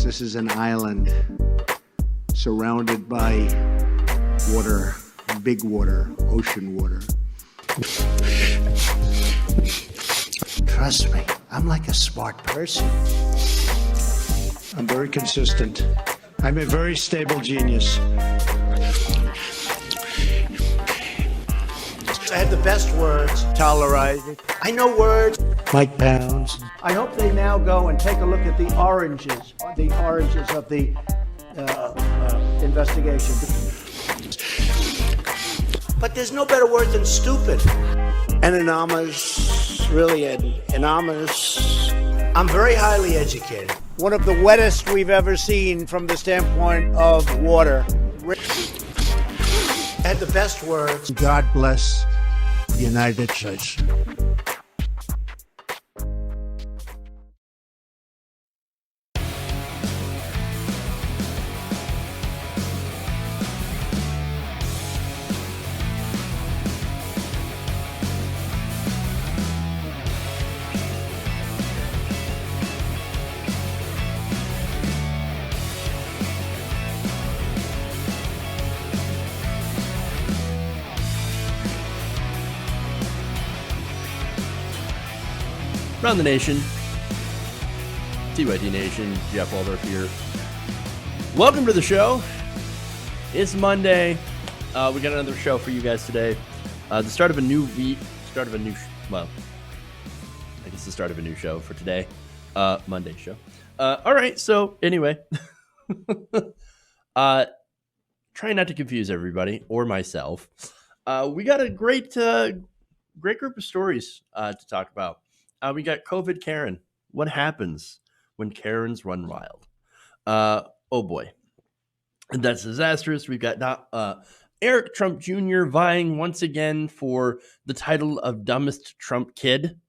Yes, this is an island surrounded by water, big water, ocean water. Trust me, I'm like a smart person. I'm very consistent. I'm a very stable genius. I had the best words. Tolerized. I know words. Mike Pounds. I hope they now go and take a look at the oranges of the investigation. But there's no better word than stupid. Anonymous, really anonymous. I'm very highly educated. One of the wettest we've ever seen from the standpoint of water. I had the best words. God bless the United States. Around the nation, TYT Nation, Jeff Waldorf here. Welcome to the show. It's Monday. We got another show for you guys today. The start of a new week, the start of a new show for today. Monday show. All right, so anyway, try not to confuse everybody or myself. We got a great group of stories to talk about. We got CoVid-Karen. What happens when Karens run wild? Oh boy, that's disastrous. We've got Eric Trump Jr. vying once again for the title of dumbest Trump kid.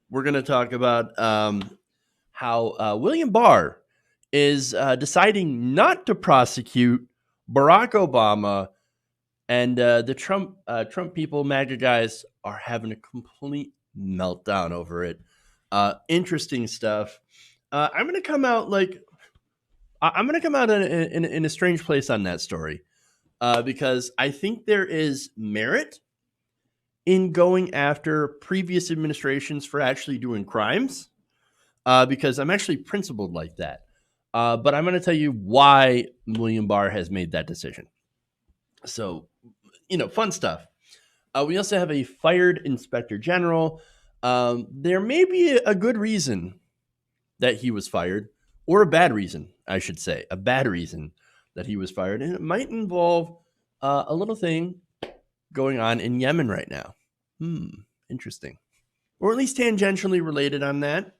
We're going to talk about how William Barr is deciding not to prosecute Barack Obama, and the Trump people, MAGA guys, are having a complete meltdown over it. Interesting stuff. I'm going to come out in a strange place on that story because I think there is merit in going after previous administrations for actually doing crimes because I'm actually principled like that. But I'm going to tell you why William Barr has made that decision. So, fun stuff. We also have a fired inspector general. There may be a good reason that he was fired, or a bad reason, I should say, a bad reason that he was fired. And it might involve a little thing going on in Yemen right now. Interesting. Or at least tangentially related on that.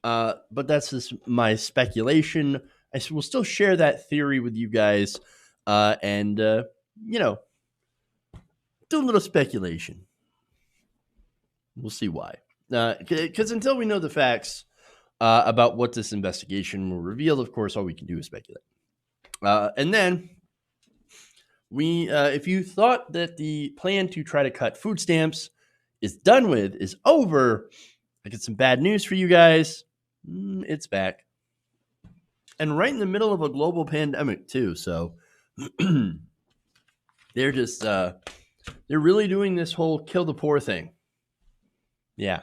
But that's just my speculation. I will still share that theory with you guys. And do a little speculation. We'll see why. Because until we know the facts about what this investigation will reveal, of course, all we can do is speculate. And then if you thought that the plan to try to cut food stamps is over, I got some bad news for you guys. It's back. And right in the middle of a global pandemic, too. So they're just... they're really doing this whole kill the poor thing. Yeah.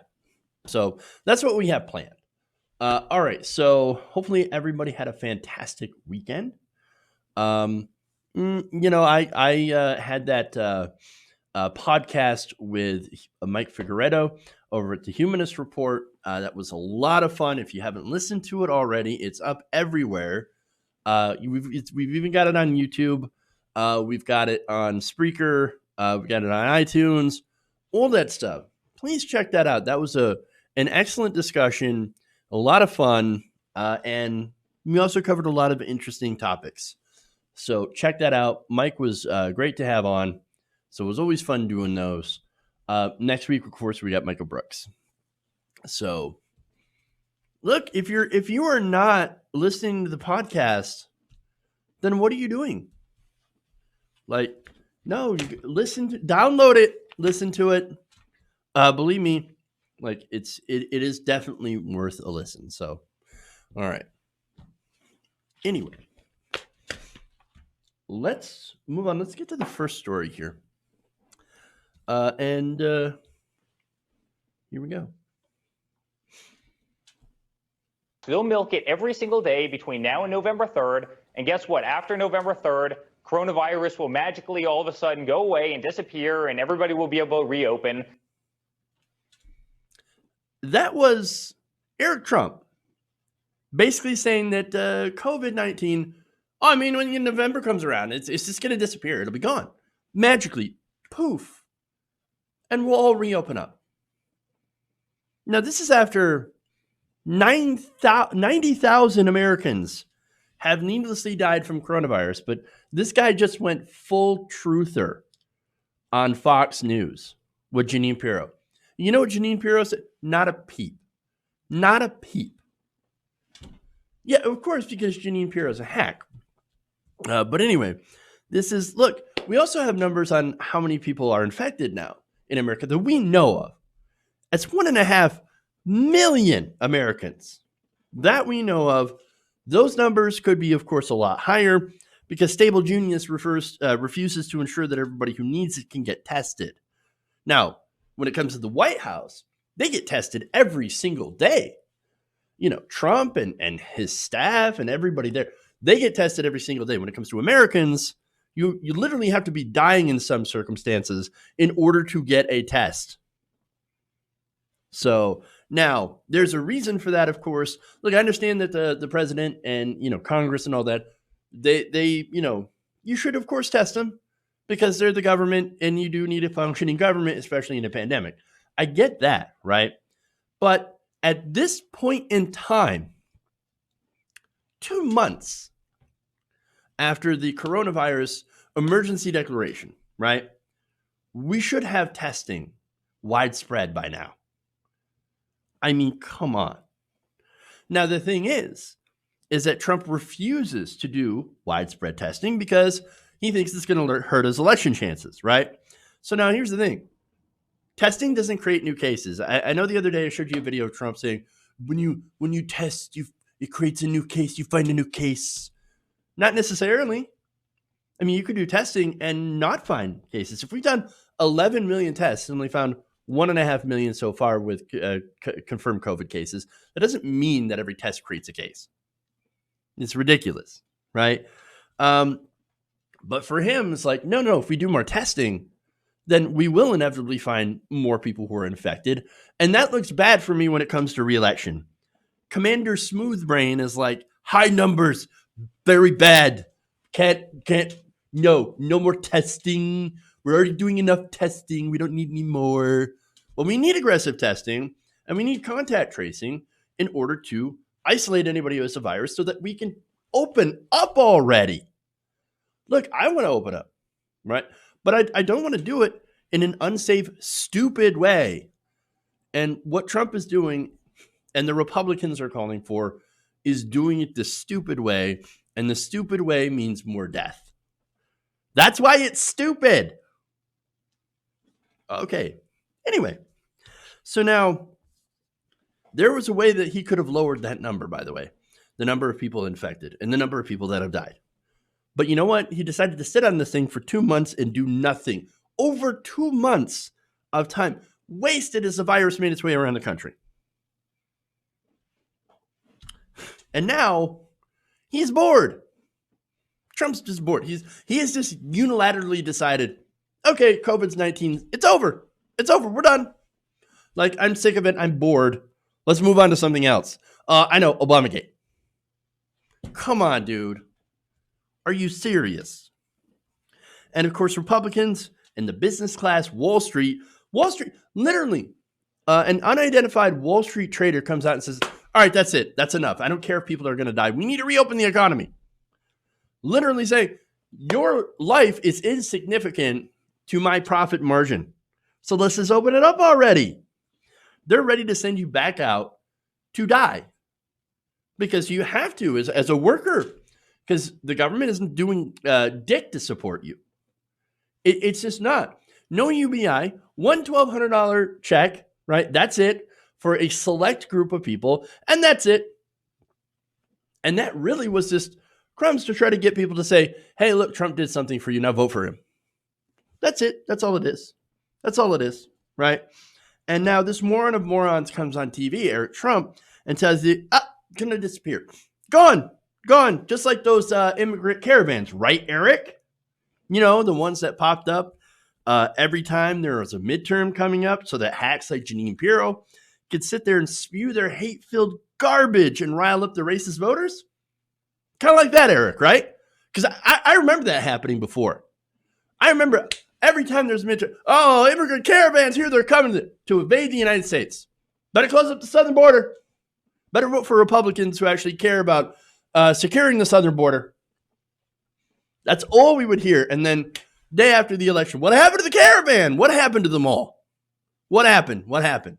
So that's what we have planned. All right. So hopefully everybody had a fantastic weekend. I had that podcast with Mike Figueredo over at the Humanist Report. That was a lot of fun. If you haven't listened to it already, it's up everywhere. We've even got it on YouTube. We've got it on Spreaker. We got it on iTunes, all that stuff. Please check that out. That was an excellent discussion, a lot of fun, and we also covered a lot of interesting topics. So check that out. Mike was great to have on, so it was always fun doing those. Next week, of course, we got Michael Brooks. So look, if you are not listening to the podcast, then what are you doing? No, download it, listen to it. Believe me, it is definitely worth a listen. So All right. Anyway, let's move on. Let's get to the first story here. Here we go. They'll milk it every single day between now and November 3rd. And guess what? After November 3rd, coronavirus will magically all of a sudden go away and disappear, and everybody will be able to reopen. That was Eric Trump basically saying that COVID-19, when November comes around, it's just going to disappear. It'll be gone. Magically, poof. And we'll all reopen up. Now, this is after 90,000 Americans have needlessly died from coronavirus, but this guy just went full truther on Fox News with Jeanine Pirro. You know what Jeanine Pirro said? Not a peep. Not a peep. Yeah, of course, because Jeanine Pirro is a hack. But anyway, look, we also have numbers on how many people are infected now in America that we know of. It's 1.5 million Americans that we know of. Those numbers could be, of course, a lot higher because Stable Genius refuses to ensure that everybody who needs it can get tested. Now, when it comes to the White House, they get tested every single day. You know, Trump and his staff and everybody there, they get tested every single day. When it comes to Americans, you literally have to be dying in some circumstances in order to get a test. So now there's a reason for that, of course. Look, I understand that the president and, Congress and all that, they you should, of course, test them because they're the government and you do need a functioning government, especially in a pandemic. I get that, right? But at this point in time, 2 months after the coronavirus emergency declaration, right, we should have testing widespread by now. I mean, come on. Now, the thing is that Trump refuses to do widespread testing because he thinks it's going to hurt his election chances, right? So now here's the thing. Testing doesn't create new cases. I know the other day I showed you a video of Trump saying, when you test, it creates a new case, you find a new case. Not necessarily. I mean, you could do testing and not find cases. If we've done 11 million tests and only found 1.5 million so far with confirmed COVID cases, that doesn't mean that every test creates a case. It's ridiculous, right? But for him, it's like, no, if we do more testing, then we will inevitably find more people who are infected. And that looks bad for me when it comes to re-election. Commander Smoothbrain is like, high numbers, very bad. No more testing. We're already doing enough testing. We don't need any more. Well, we need aggressive testing and we need contact tracing in order to isolate anybody who has the virus so that we can open up already. Look, I want to open up, right? But I don't want to do it in an unsafe, stupid way. And what Trump is doing and the Republicans are calling for is doing it the stupid way. And the stupid way means more death. That's why it's stupid. Okay. Anyway, so now there was a way that he could have lowered that number, by the way, the number of people infected and the number of people that have died. But you know what? He decided to sit on this thing for 2 months and do nothing. Over 2 months of time wasted as the virus made its way around the country. And now he's bored. Trump's just bored. He has just unilaterally decided, okay, COVID-19, it's over. It's over. We're done. Like, I'm sick of it. I'm bored. Let's move on to something else. I know, Obamagate. Come on, dude. Are you serious? And of course, Republicans and the business class, Wall Street, literally, an unidentified Wall Street trader comes out and says, all right, that's it. That's enough. I don't care if people are going to die. We need to reopen the economy. Literally saying, your life is insignificant to my profit margin. So let's just open it up already. They're ready to send you back out to die because you have to as a worker. Because the government isn't doing dick to support you. It's just not. No UBI, one $1,200 check, right? That's it for a select group of people. And that's it. And that really was just crumbs to try to get people to say, hey, look, Trump did something for you. Now vote for him. That's it. That's all it is. That's all it is, right? And now this moron of morons comes on TV, Eric Trump, and tells you, gonna disappear. Gone. Just like those immigrant caravans, right, Eric? You know, the ones that popped up every time there was a midterm coming up so that hacks like Jeanine Pirro could sit there and spew their hate-filled garbage and rile up the racist voters. Kind of like that, Eric, right? Because I remember that happening before. I remember every time there's a midterm, immigrant caravans, here they're coming to invade the United States. Better close up the southern border. Better vote for Republicans who actually care about securing the southern border. That's all we would hear. And then day after the election, what happened to the caravan? What happened to them all? What happened?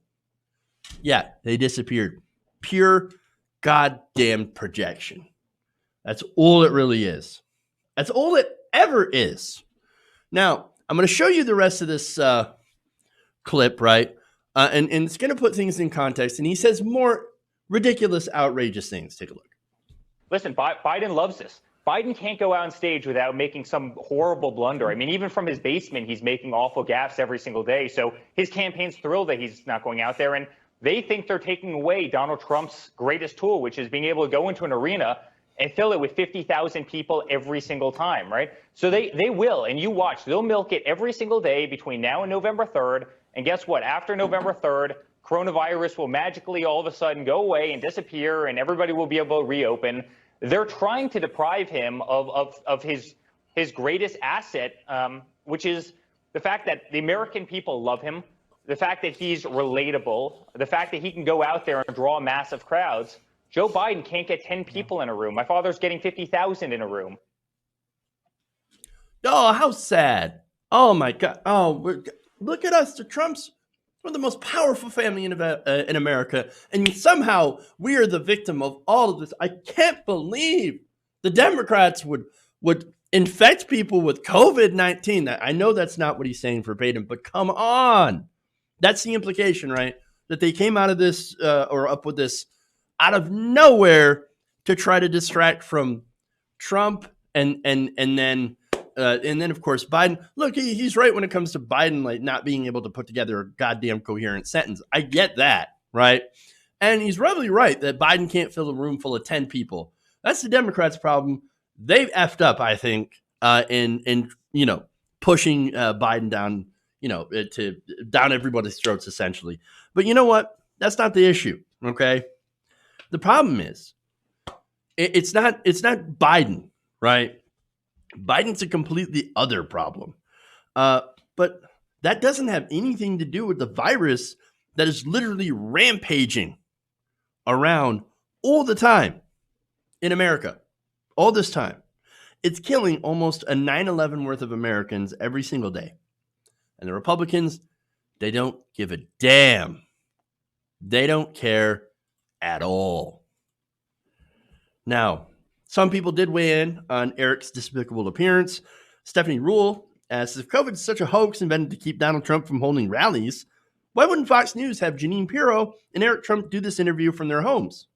Yeah, they disappeared. Pure goddamn projection. That's all it really is. That's all it ever is. Now, I'm going to show you the rest of this clip, right? And it's going to put things in context. And he says more ridiculous, outrageous things. Take a look. Listen, Biden loves this. Biden can't go out on stage without making some horrible blunder. I mean, even from his basement, he's making awful gaffes every single day. So his campaign's thrilled that he's not going out there. And they think they're taking away Donald Trump's greatest tool, which is being able to go into an arena and fill it with 50,000 people every single time, right? So they will, and you watch, they'll milk it every single day between now and November 3rd. And guess what? After November 3rd, coronavirus will magically all of a sudden go away and disappear, and everybody will be able to reopen. They're trying to deprive him of his greatest asset, which is the fact that the American people love him, the fact that he's relatable, the fact that he can go out there and draw massive crowds. Joe Biden can't get 10 people in a room. My father's getting 50,000 in a room. Oh, how sad. Oh, my God. Oh, look at us. The Trumps are the most powerful family in America. And somehow we are the victim of all of this. I can't believe the Democrats would infect people with COVID-19. I know that's not what he's saying verbatim, but come on. That's the implication, right? That they came out of this or up with this out of nowhere to try to distract from Trump and then of course Biden. Look, he's right when it comes to Biden like not being able to put together a goddamn coherent sentence. I get that, right? And he's probably right that Biden can't fill a room full of 10 people. That's the Democrats' problem. They've effed up, I think, in pushing Biden down, to down everybody's throats essentially. But you know what? That's not the issue. Okay. The problem is, it's not Biden, right? Biden's a completely other problem. But that doesn't have anything to do with the virus that is literally rampaging around all the time in America, all this time. It's killing almost a 9/11 worth of Americans every single day. And the Republicans, they don't give a damn. They don't care at all. Now, some people did weigh in on Eric's despicable appearance. Stephanie Rule asks, if COVID is such a hoax invented to keep Donald Trump from holding rallies, why wouldn't Fox News have Jeanine Pirro and Eric Trump do this interview from their homes?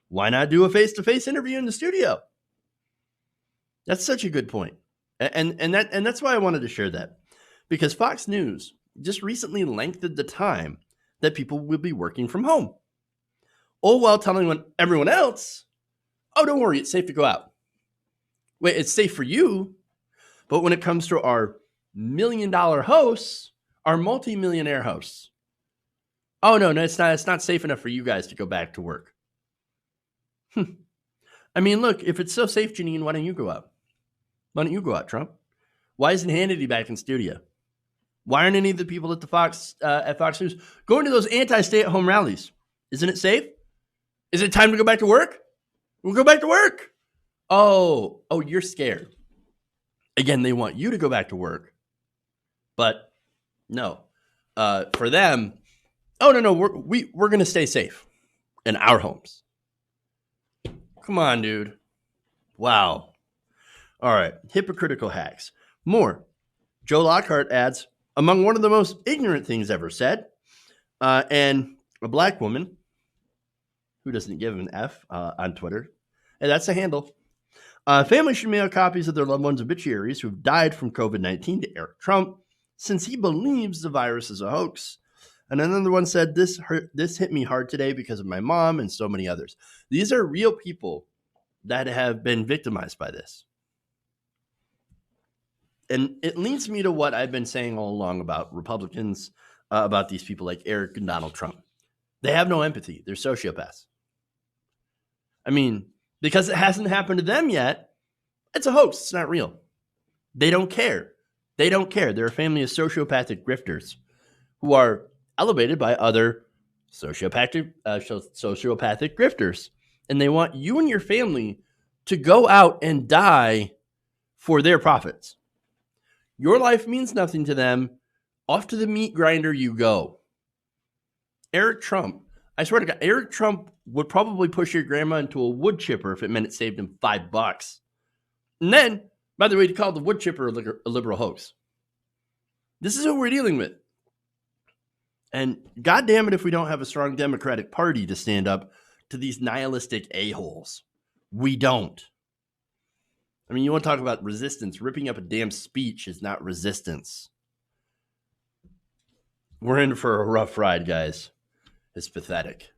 Why not do a face-to-face interview in the studio? That's such a good point. And that's why I wanted to share that. Because Fox News just recently lengthened the time that people will be working from home. All while telling everyone else, oh, don't worry, it's safe to go out. Wait, it's safe for you. But when it comes to our million-dollar hosts, our multi-millionaire hosts, oh, no, it's not safe enough for you guys to go back to work. I mean, look, if it's so safe, Jeanine, why don't you go out? Why don't you go out, Trump? Why isn't Hannity back in studio? Why aren't any of the people at Fox News going to those anti-stay-at-home rallies? Isn't it safe? Is it time to go back to work? We'll go back to work. Oh, you're scared. Again, they want you to go back to work. But no, for them, oh, no, we're going to stay safe in our homes. Come on, dude. Wow. All right. Hypocritical hacks. More. Joe Lockhart adds, among one of the most ignorant things ever said, and a black woman who doesn't give an F on Twitter And that's the handle. Families should mail copies of their loved ones' obituaries who have died from COVID-19 to Eric Trump, since he believes the virus is a hoax. And another one said, this hit me hard today because of my mom and so many others. These are real people that have been victimized by this. And it leads me to what I've been saying all along about Republicans, about these people like Eric and Donald Trump. They have no empathy. They're sociopaths. I mean, because it hasn't happened to them yet, it's a hoax. It's not real. They don't care. They don't care. They're a family of sociopathic grifters who are elevated by other sociopathic grifters. And they want you and your family to go out and die for their profits. Your life means nothing to them. Off to the meat grinder you go. Eric Trump, I swear to God, Eric Trump would probably push your grandma into a wood chipper if it meant it saved him $5. And then, by the way, he called the wood chipper a liberal hoax. This is who we're dealing with. And God damn it if we don't have a strong Democratic Party to stand up to these nihilistic a-holes. We don't. I mean, you want to talk about resistance. Ripping up a damn speech is not resistance. We're in for a rough ride, guys. It's pathetic.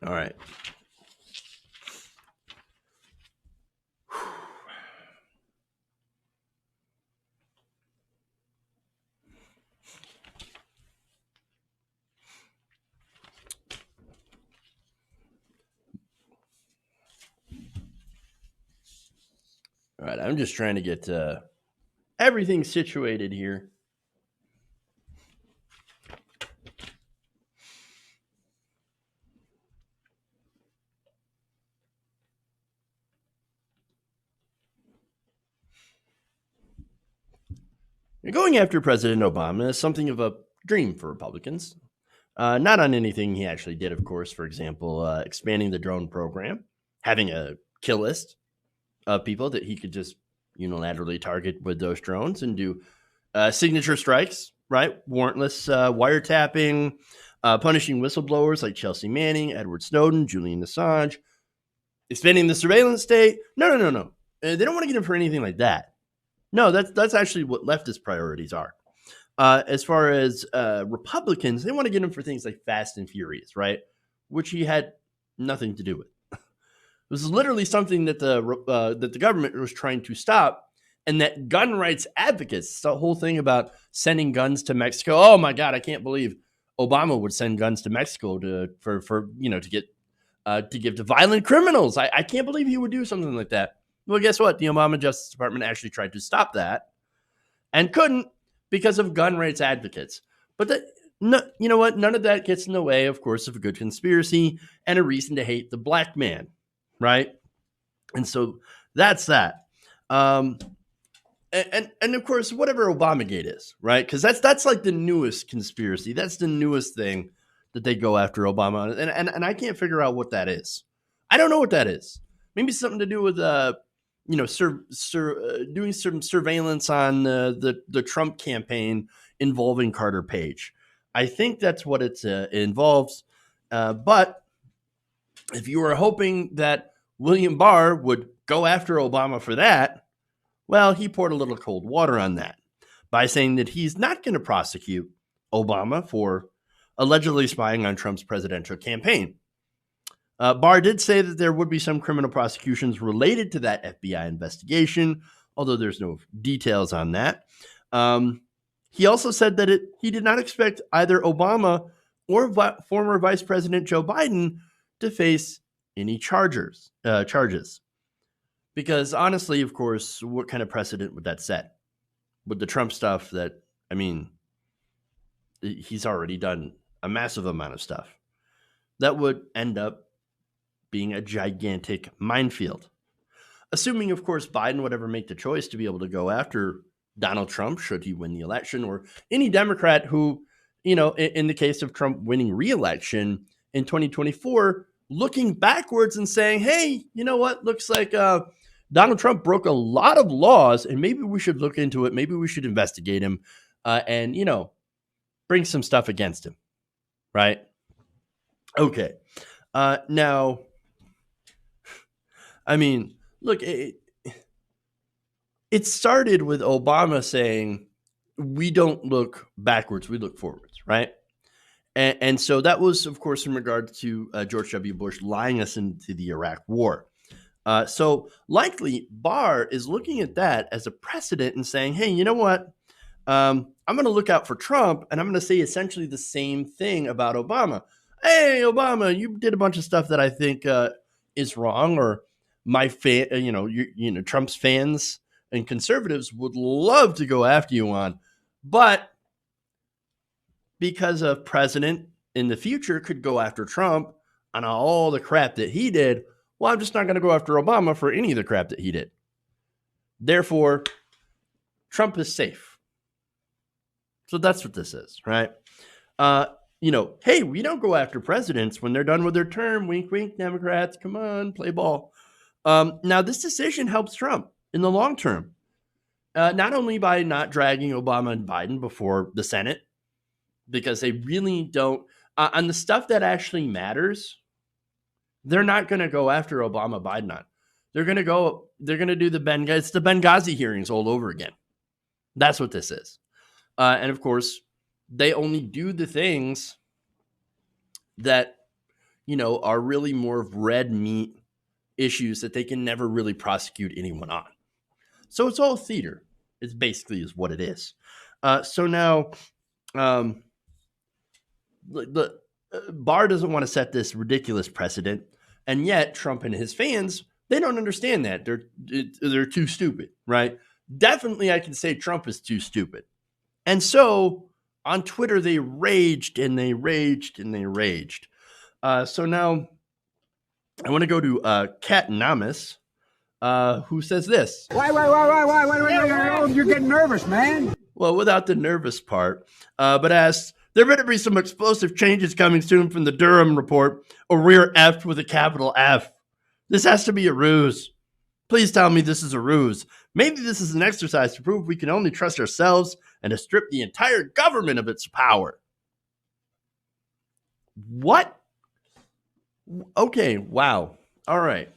All right. All right, I'm just trying to get everything situated here. Going after President Obama is something of a dream for Republicans. Not on anything he actually did, of course. For example, expanding the drone program, having a kill list of people that he could just unilaterally target with those drones and do signature strikes, right? Warrantless wiretapping, punishing whistleblowers like Chelsea Manning, Edward Snowden, Julian Assange, expanding the surveillance state. No. They don't want to get him for anything like that. No, that's actually what leftist priorities are. As far as Republicans, they want to get him for things like Fast and Furious, right? Which he had nothing to do with. It was literally something that the government was trying to stop, and that gun rights advocates, the whole thing about sending guns to Mexico. Oh my God, I can't believe Obama would send guns to Mexico to give to violent criminals. I can't believe he would do something like that. Well, guess what? The Obama Justice Department actually tried to stop that and couldn't because of gun rights advocates. But you know what? None of that gets in the way, of course, of a good conspiracy and a reason to hate the black man, right? And so that's that. And of course, whatever Obamagate is, right? Because that's like the newest conspiracy. That's the newest thing that they go after Obama. And I can't figure out what that is. I don't know what that is. Maybe something to do with doing some surveillance on the Trump campaign involving Carter Page. I think that's what it involves. But if you were hoping that William Barr would go after Obama for that, well, he poured a little cold water on that by saying that he's not going to prosecute Obama for allegedly spying on Trump's presidential campaign. Barr did say that there would be some criminal prosecutions related to that FBI investigation, although there's no details on that. He also said that he did not expect either Obama or former Vice President Joe Biden to face any charges. Because honestly, of course, what kind of precedent would that set? With the Trump stuff he's already done a massive amount of stuff. That would end up being a gigantic minefield. Assuming, of course, Biden would ever make the choice to be able to go after Donald Trump, should he win the election, or any Democrat who, in the case of Trump winning re-election in 2024, looking backwards and saying, hey, you know what? Looks like Donald Trump broke a lot of laws, and maybe we should look into it. Maybe we should investigate him and bring some stuff against him, right? Okay. Now, I mean, look, it started with Obama saying, we don't look backwards, we look forwards, right? And so that was, of course, in regard to George W. Bush lying us into the Iraq War. So likely Barr is looking at that as a precedent and saying, hey, you know what? I'm going to look out for Trump, and I'm going to say essentially the same thing about Obama. Hey, Obama, you did a bunch of stuff that I think is wrong, or my Trump's fans and conservatives would love to go after you on, but because a president in the future could go after Trump on all the crap that he did, well, I'm just not going to go after Obama for any of the crap that he did. Therefore, Trump is safe. So that's what this is, right? Hey, we don't go after presidents when they're done with their term. Wink, wink, Democrats. Come on, play ball. Now, this decision helps Trump in the long term, not only by not dragging Obama and Biden before the Senate, because they really don't, on the stuff that actually matters, they're not going to go after Obama, Biden on. They're going to do the Benghazi hearings all over again. That's what this is. And of course, they only do the things that, are really more of red meat issues that they can never really prosecute anyone on. So it's all theater. It's basically is what it is. So now, Barr doesn't want to set this ridiculous precedent, and yet Trump and his fans, they don't understand that. They're too stupid, right? Definitely, I can say Trump is too stupid. And so on Twitter, they raged and they raged and they raged. So now I want to go to Kat Namas, who says this. Why? You're getting nervous, man. Well, without the nervous part, but asks, there better be some explosive changes coming soon from the Durham report, or we're effed with a capital F. This has to be a ruse. Please tell me this is a ruse. Maybe this is an exercise to prove we can only trust ourselves and to strip the entire government of its power. What? Okay, wow. All right.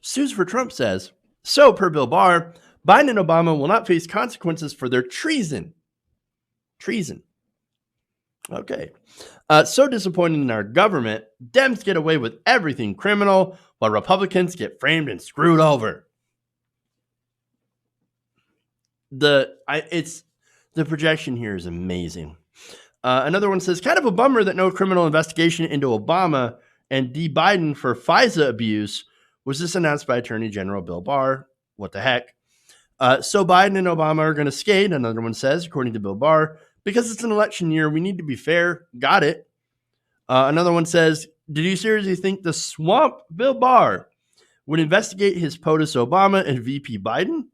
Suze for Trump says, so per Bill Barr, Biden and Obama will not face consequences for their treason. Treason. Okay. So disappointed in our government, Dems get away with everything criminal, while Republicans get framed and screwed over. The projection here is amazing. Another one says, kind of a bummer that no criminal investigation into Obama and D. Biden for FISA abuse was just announced by Attorney General Bill Barr. What the heck? So Biden and Obama are going to skate, another one says, according to Bill Barr, because it's an election year, we need to be fair. Got it. Another one says, did you seriously think the swamp Bill Barr would investigate his POTUS Obama and VP Biden?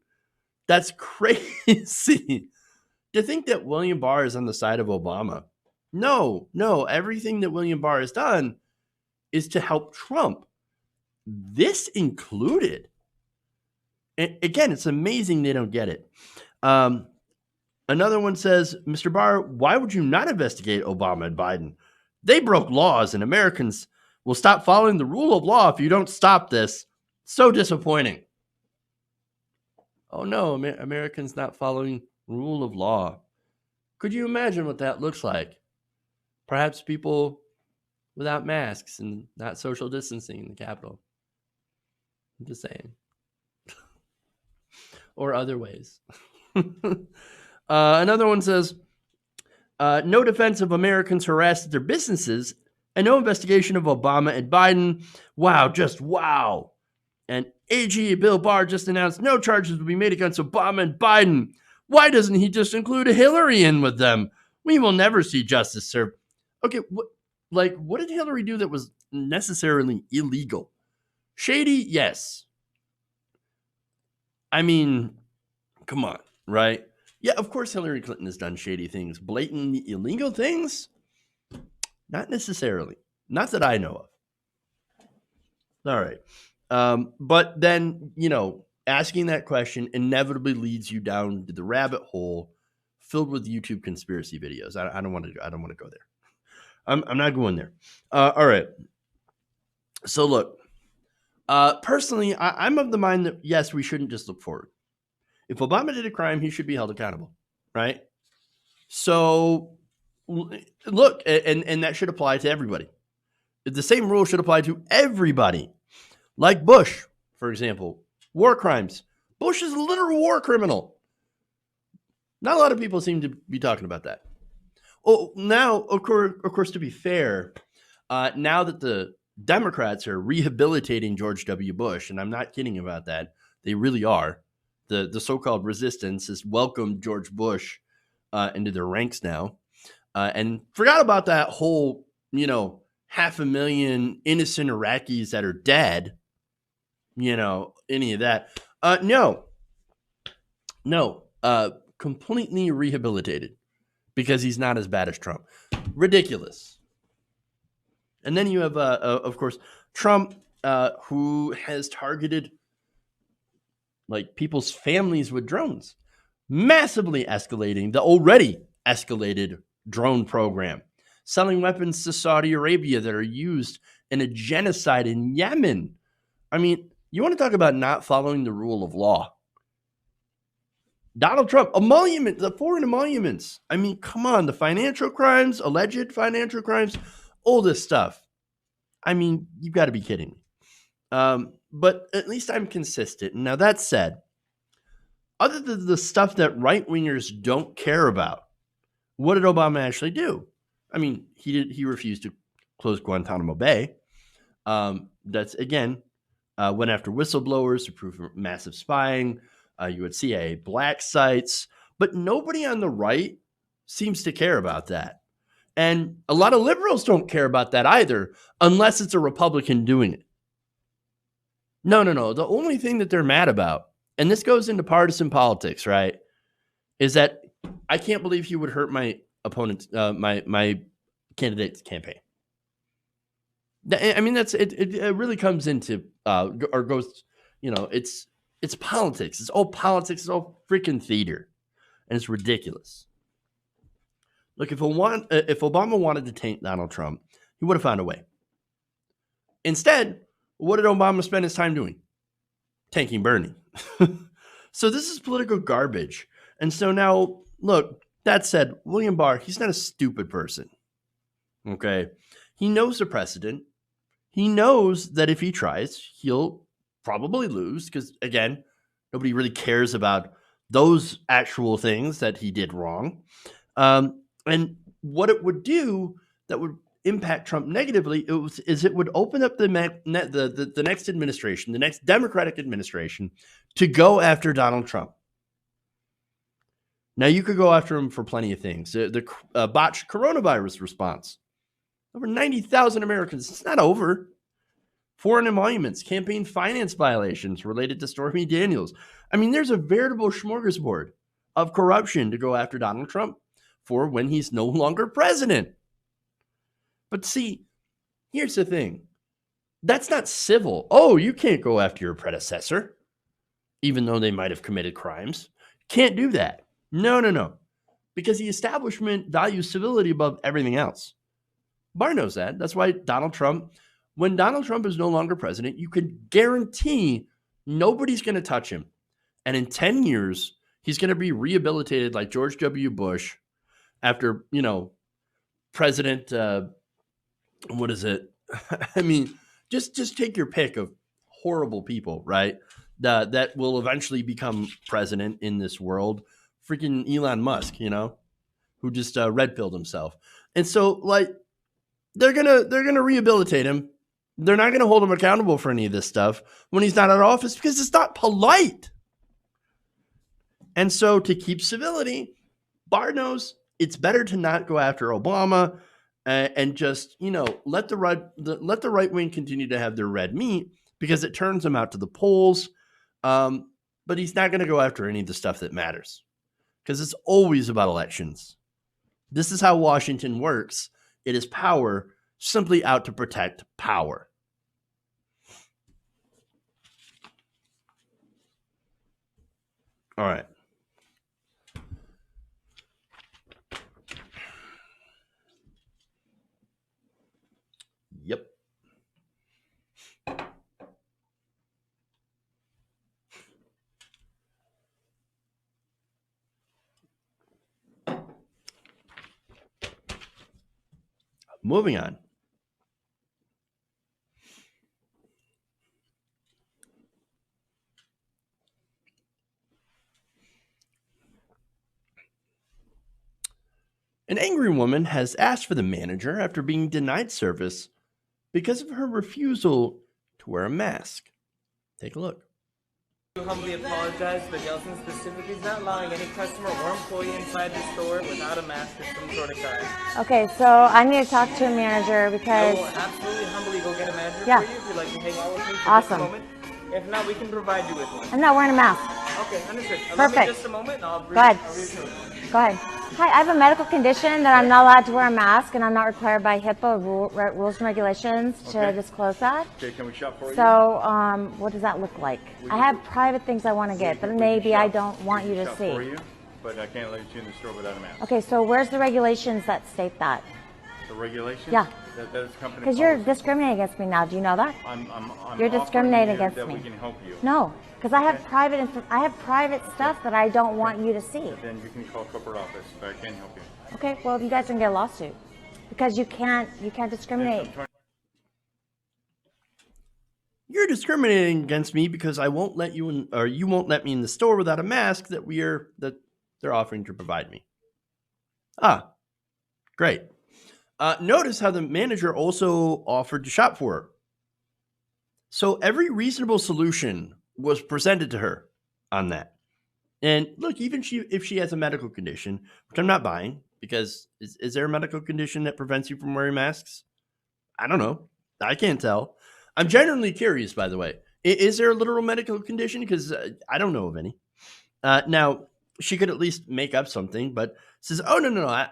That's crazy. To think that William Barr is on the side of Obama. No. Everything that William Barr has done is to help Trump. This included. And again, it's amazing they don't get it. Another one says, Mr. Barr, why would you not investigate Obama and Biden? They broke laws, and Americans will stop following the rule of law if you don't stop this. So disappointing. Oh no, Americans not following rule of law. Could you imagine what that looks like? Perhaps people without masks and not social distancing in the Capitol. I'm just saying. Or other ways. Another one says, no defense of Americans harassed at their businesses and no investigation of Obama and Biden. Wow, just wow. And AG Bill Barr just announced no charges will be made against Obama and Biden. Why doesn't he just include Hillary in with them? We will never see justice served. Okay, what did Hillary do that was necessarily illegal? Shady, yes. I mean, come on, right? Yeah, of course Hillary Clinton has done shady things. Blatantly illegal things? Not necessarily. Not that I know of. All right. But then, asking that question inevitably leads you down to the rabbit hole filled with YouTube conspiracy videos. I don't want to go there. I'm not going there. All right. So look, personally, I'm of the mind that yes, we shouldn't just look forward. If Obama did a crime, he should be held accountable, right? So look, and that should apply to everybody. The same rule should apply to everybody. Like Bush, for example, war crimes. Bush is a literal war criminal. Not a lot of people seem to be talking about that. Oh, now, of course, to be fair, now that the Democrats are rehabilitating George W. Bush, and I'm not kidding about that, they really are. The so-called resistance has welcomed George Bush into their ranks now, and forgot about that whole, 500,000 innocent Iraqis that are dead. Any of that? No, completely rehabilitated because he's not as bad as Trump. Ridiculous. And then you have, of course, Trump, who has targeted like people's families with drones, massively escalating the already escalated drone program, selling weapons to Saudi Arabia that are used in a genocide in Yemen. I mean, you want to talk about not following the rule of law? Donald Trump, emolument, the foreign emoluments. I mean, come on, the financial crimes, alleged financial crimes, all this stuff. I mean, you've got to be kidding me. But at least I'm consistent. Now, that said, other than the stuff that right-wingers don't care about, what did Obama actually do? I mean, he refused to close Guantanamo Bay. That's, again, went after whistleblowers to prove massive spying. You had CIA black sites, but nobody on the right seems to care about that. And a lot of liberals don't care about that either, unless it's a Republican doing it. No. The only thing that they're mad about, and this goes into partisan politics, right, is that I can't believe he would hurt my opponent's, my candidate's campaign. I mean, it really comes into, or goes, it's politics. It's all politics. It's all freaking theater. And it's ridiculous. Look, if Obama wanted to taint Donald Trump, he would have found a way. Instead, what did Obama spend his time doing? Tanking Bernie. So this is political garbage. And so now, look, that said, William Barr, he's not a stupid person. Okay? He knows the precedent. He knows that if he tries, he'll probably lose because, again, nobody really cares about those actual things that he did wrong. And what it would do that would impact Trump negatively is it would open up the next administration, the next Democratic administration, to go after Donald Trump. Now, you could go after him for plenty of things. The botched coronavirus response. Over 90,000 Americans. It's not over. Foreign emoluments, campaign finance violations related to Stormy Daniels. I mean, there's a veritable smorgasbord of corruption to go after Donald Trump for when he's no longer president. But see, here's the thing. That's not civil. Oh, you can't go after your predecessor, even though they might have committed crimes. Can't do that. No. Because the establishment values civility above everything else. Barr knows that. That's why when Donald Trump is no longer president, you can guarantee nobody's going to touch him. And in 10 years, he's going to be rehabilitated like George W. Bush after, President, what is it? I mean, just take your pick of horrible people, right? That will eventually become president in this world. Freaking Elon Musk, who just red-pilled himself. And so, like, they're gonna rehabilitate him. They're not gonna hold him accountable for any of this stuff when he's not in office because it's not polite. And so, to keep civility, Barr knows it's better to not go after Obama and just let the right wing continue to have their red meat because it turns them out to the polls. But he's not going to go after any of the stuff that matters because it's always about elections. This is how Washington works. It is power simply out to protect power. All right. Moving on. An angry woman has asked for the manager after being denied service because of her refusal to wear a mask. Take a look. I humbly apologize, but Nelson specifically is not allowing any customer or employee inside the store without a mask of some sort of kind. Okay, so I need to talk to a manager I because... will absolutely humbly go get a manager Yeah. for you if you'd like to hang out with me for Awesome. just a moment. If not, we can provide you with one. I'm not wearing a mask. Okay, understood. Allow me Perfect. just a moment and I'll Go ahead. reassure you. Go ahead. Hi, I have a medical condition that I'm not allowed to wear a mask, and I'm not required by HIPAA rules and regulations to disclose that. Okay, can we shop for you? So, what does that look like? I have private things I want to get, but maybe I don't want you to shop see. for you, but I can't let you in the store without a mask. Okay, so where's the regulations that state that? The regulations? Yeah. That is company Because you're policy. discriminating against me now. Do you know that? I'm You're offering discriminating you against that me. we can help you. No, because I have private stuff that I don't want you to see. Then you can call corporate office, but I can't help you. Okay, well, you guys can get a lawsuit because you can't discriminate. You're discriminating against me because I won't let you in, or you won't let me in the store without a mask that they're offering to provide me. Ah, great. Notice how the manager also offered to shop for her. So every reasonable solution was presented to her on that. And look, even if she has a medical condition, which I'm not buying, because is there a medical condition that prevents you from wearing masks? I don't know. I can't tell. I'm genuinely curious, by the way. Is there a literal medical condition? Because I don't know of any. Now, she could at least make up something, but says, oh, no, I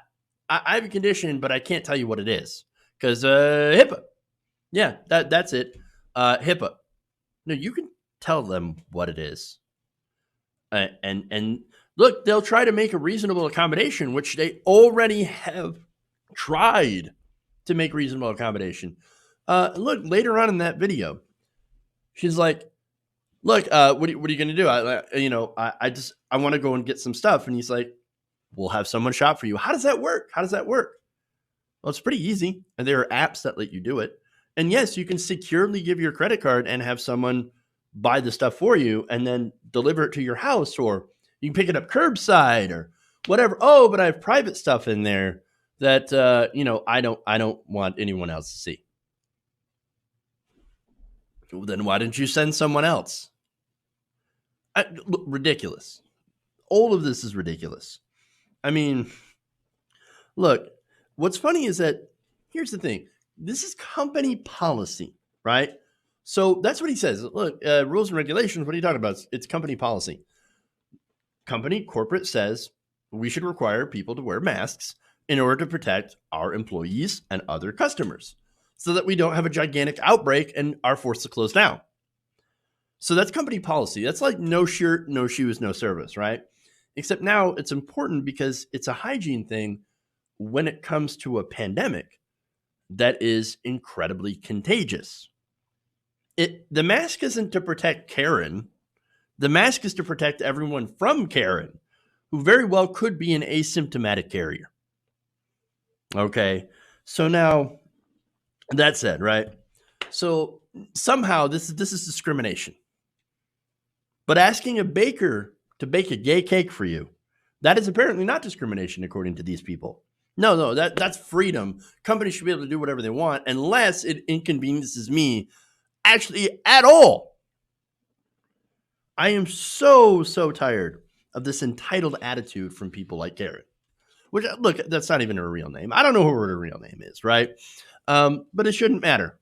have a condition, but I can't tell you what it is. Because HIPAA. Yeah, that's it. HIPAA. No, you can tell them what it is. And look, they'll try to make a reasonable accommodation, which they already have tried to make reasonable accommodation. Look, later on in that video, she's like, look, what are you going to do? I want to go and get some stuff. And he's like, we'll have someone shop for you. How does that work? Well, it's pretty easy. And there are apps that let you do it. And yes, you can securely give your credit card and have someone buy the stuff for you and then deliver it to your house, or you can pick it up curbside or whatever. Oh, but I have private stuff in there that, I don't want anyone else to see. Well, then why didn't you send someone else? Ridiculous. All of this is ridiculous. I mean, look, what's funny is that here's the thing. This is company policy, right? So that's what he says. Look, rules and regulations, what are you talking about? It's company policy. Corporate says we should require people to wear masks in order to protect our employees and other customers so that we don't have a gigantic outbreak and are forced to close down. So that's company policy. That's like no shirt, no shoes, no service, right? Except now it's important because it's a hygiene thing when it comes to a pandemic that is incredibly contagious. The mask isn't to protect Karen. The mask is to protect everyone from Karen, who very well could be an asymptomatic carrier. Okay, so now that said, right? So somehow this is discrimination. But asking a baker to bake a gay cake for you, that is apparently not discrimination according to these people. No, that's freedom. Companies should be able to do whatever they want unless it inconveniences me actually at all. I am so tired of this entitled attitude from people like Karen. Which, look, that's not even her real name. I don't know who her real name is, right? But it shouldn't matter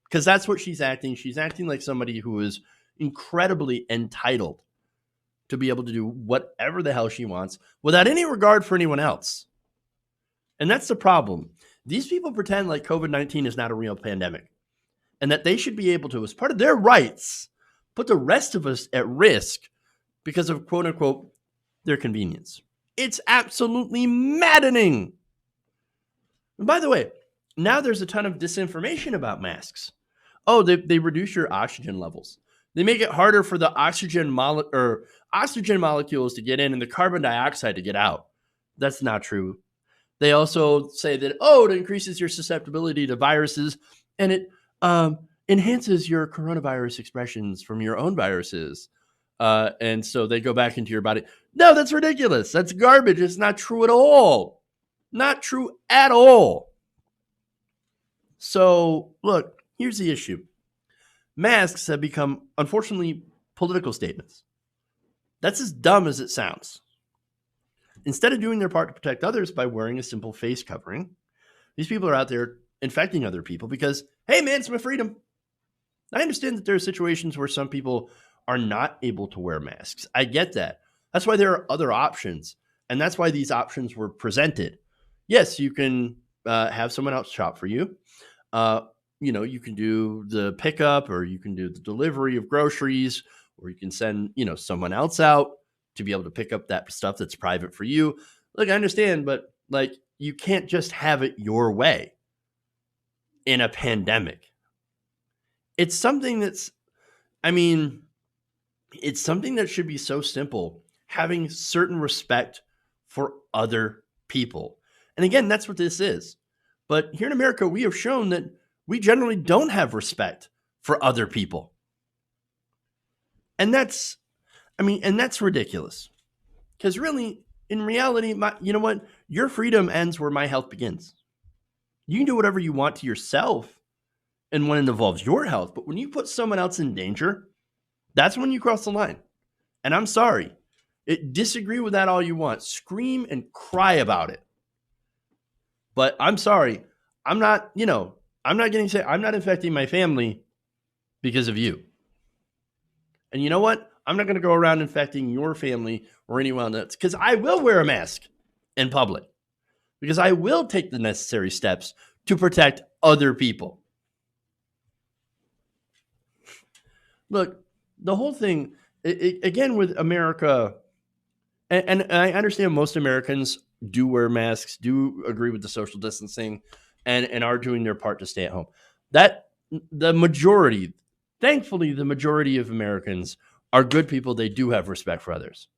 because that's what she's acting. She's acting like somebody who is incredibly entitled to be able to do whatever the hell she wants without any regard for anyone else. And that's the problem. These people pretend like COVID-19 is not a real pandemic and that they should be able to, as part of their rights, put the rest of us at risk because of, quote unquote, their convenience. It's absolutely maddening. And by the way, now there's a ton of disinformation about masks. Oh, they reduce your oxygen levels. They make it harder for the oxygen molecules to get in and the carbon dioxide to get out. That's not true. They also say that, oh, it increases your susceptibility to viruses and it enhances your coronavirus expressions from your own viruses. And so they go back into your body. No, that's ridiculous. That's garbage. It's not true at all. Not true at all. So, look, here's the issue. Masks have become, unfortunately, political statements. That's as dumb as it sounds. Instead of doing their part to protect others by wearing a simple face covering, these people are out there infecting other people because, hey, man, it's my freedom. I understand that there are situations where some people are not able to wear masks. I get that. That's why there are other options. And that's why these options were presented. Yes, you can have someone else shop for you. You can do the pickup, or you can do the delivery of groceries, or you can send, someone else out to be able to pick up that stuff that's private for you. Look, I understand, but like, you can't just have it your way in a pandemic. It's something that's, it's something that should be so simple, having certain respect for other people. And again, that's what this is. But here in America, we have shown that we generally don't have respect for other people. And that's ridiculous. Because really, in reality, you know what? Your freedom ends where my health begins. You can do whatever you want to yourself and when it involves your health. But when you put someone else in danger, that's when you cross the line. And I'm sorry. Disagree with that all you want. Scream and cry about it. But I'm sorry. I'm not getting sick. I'm not infecting my family because of you. And you know what? I'm not going to go around infecting your family or anyone else, because I will wear a mask in public, because I will take the necessary steps to protect other people. Look, the whole thing, again, with America, and I understand most Americans do wear masks, do agree with the social distancing, and are doing their part to stay at home. Thankfully, the majority of Americans are good people. They do have respect for others.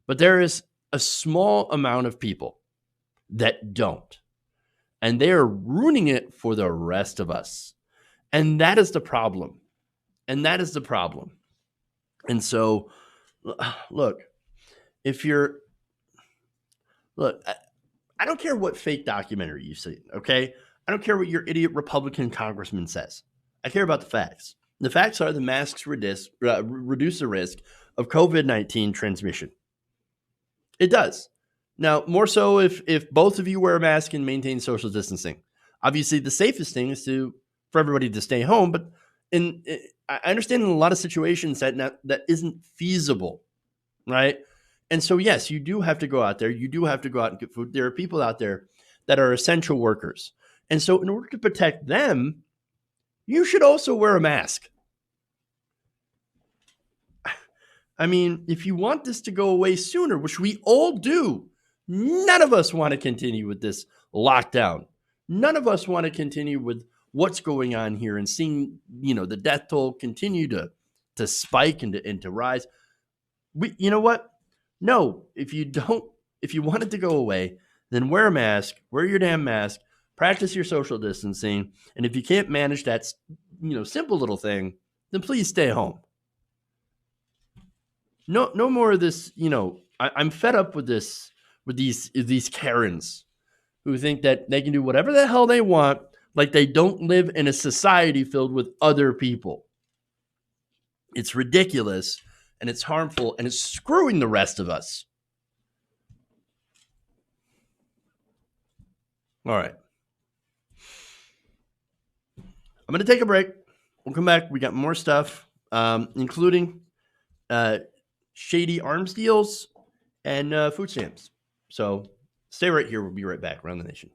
But there is a small amount of people that don't. And they are ruining it for the rest of us. And that is the problem. And so, look, I don't care what fake documentary you see, okay? I don't care what your idiot Republican congressman says. I care about the facts. The facts are the masks reduce the risk of COVID-19 transmission. It does. Now, more so if both of you wear a mask and maintain social distancing. Obviously, the safest thing is for everybody to stay home, but I understand in a lot of situations that isn't feasible, right? And so, yes, you do have to go out there. You do have to go out and get food. There are people out there that are essential workers. And so in order to protect them, you should also wear a mask. I mean, if you want this to go away sooner, which we all do, none of us want to continue with this lockdown. None of us want to continue with what's going on here and seeing, the death toll continue to spike and to rise. You know what? No, if you want it to go away, then wear a mask, wear your damn mask, practice your social distancing. And if you can't manage that, simple little thing, then please stay home. No more of this. I'm fed up with this, with these Karens who think that they can do whatever the hell they want, like they don't live in a society filled with other people. It's ridiculous, and it's harmful, and it's screwing the rest of us. All right. I'm going to take a break. We'll come back. We got more stuff, including shady arms deals and food stamps. So stay right here. We'll be right back. Around the Nation.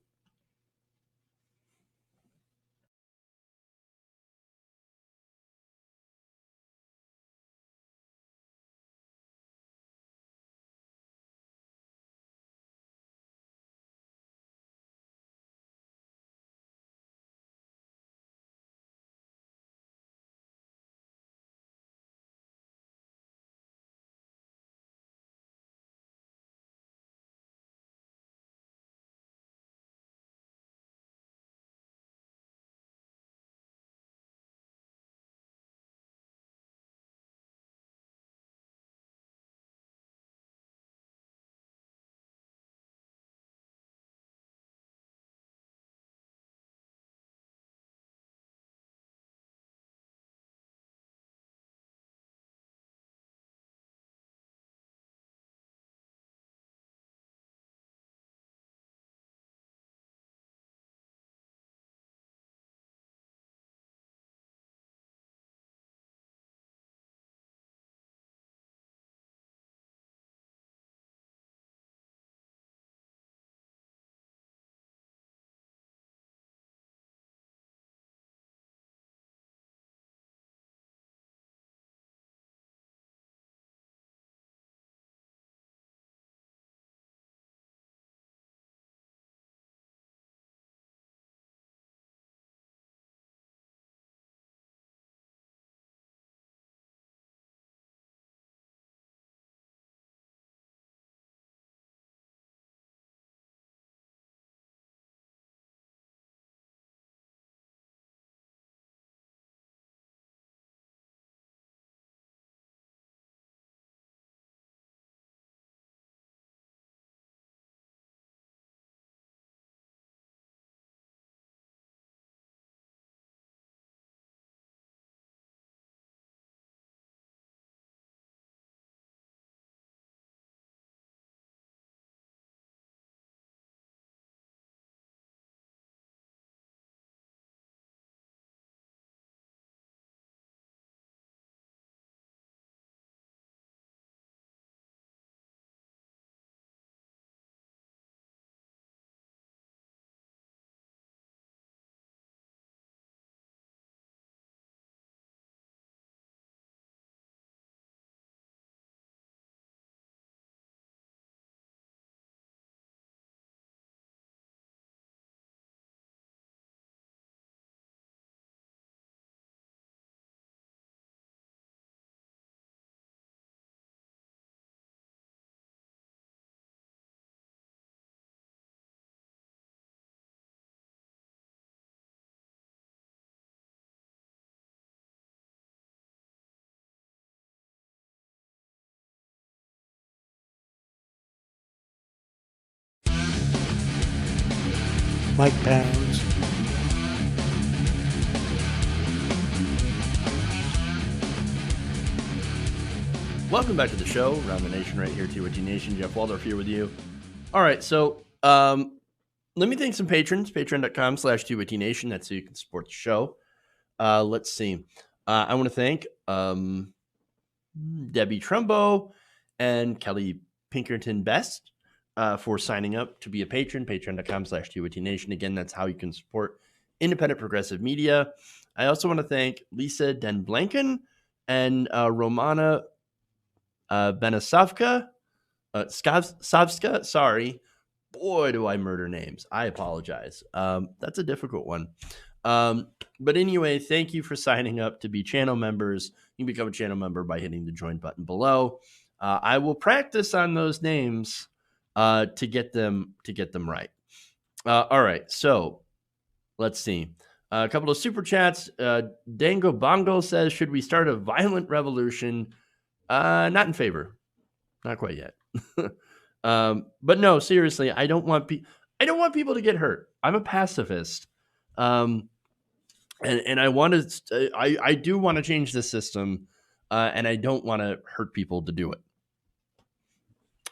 Mike Pounds. Welcome back to the show, Around the Nation, right here, TWT Nation. Jeff Waldorf here with you. All right, so let me thank some patrons, patreon.com/TWT Nation. That's so you can support the show. Let's see. I want to thank Debbie Trumbo and Kelly Pinkerton Best for signing up to be a patron, patreon.com/TWT Nation. Again, that's how you can support independent progressive media. I also want to thank Lisa Den Blanken and Romana Benesavka, Savska, sorry. Boy, do I murder names. I apologize. That's a difficult one. But anyway, thank you for signing up to be channel members. You can become a channel member by hitting the join button below. I will practice on those names to get them right. All right, so let's see. A couple of super chats. Dango Bongo says, should we start a violent revolution? Not in favor. Not quite yet. But no, seriously, I don't want people to get hurt. I'm a pacifist. And I want to, I do want to change the system, and I don't want to hurt people to do it.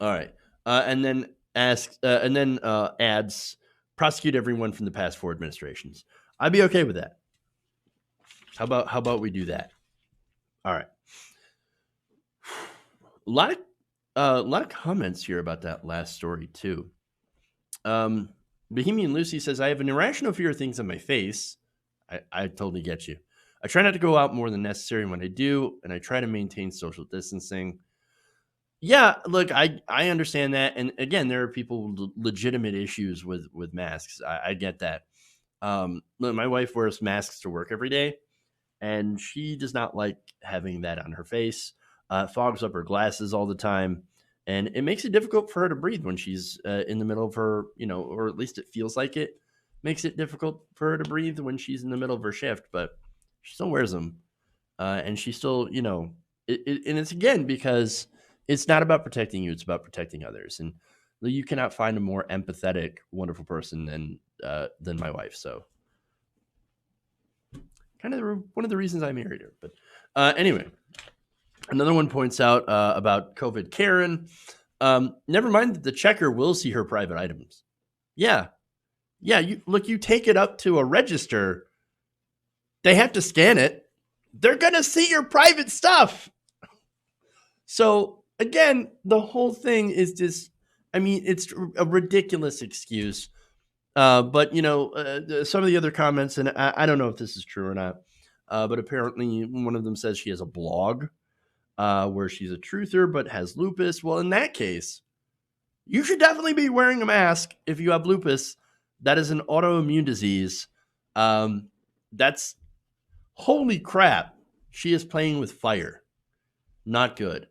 All right. And then adds, prosecute everyone from the past 4 administrations. I'd be okay with that. How about we do that? All right. A lot of comments here about that last story too. Bohemian Lucy says, I have an irrational fear of things on my face. I totally get you. I try not to go out more than necessary when I do, and I try to maintain social distancing. Yeah, look, I understand that. And again, there are people with legitimate issues with masks. I get that. Look, my wife wears masks to work every day, and she does not like having that on her face. Fogs up her glasses all the time, and it makes it difficult for her to breathe when she's in the middle of her, or at least it feels like it makes it difficult for her to breathe when she's in the middle of her shift, but she still wears them. And she still, and it's again, because it's not about protecting you, it's about protecting others. And you cannot find a more empathetic, wonderful person than my wife. So kind of one of the reasons I married her. But anyway, another one points out about CoVid-Karen. Never mind that the checker will see her private items. Yeah. You take it up to a register. They have to scan it. They're going to see your private stuff. So again, the whole thing is just, it's a ridiculous excuse. But some of the other comments, and I don't know if this is true or not, but apparently one of them says she has a blog where she's a truther but has lupus. Well, in that case, you should definitely be wearing a mask if you have lupus. That is an autoimmune disease. That's holy crap. She is playing with fire. Not good.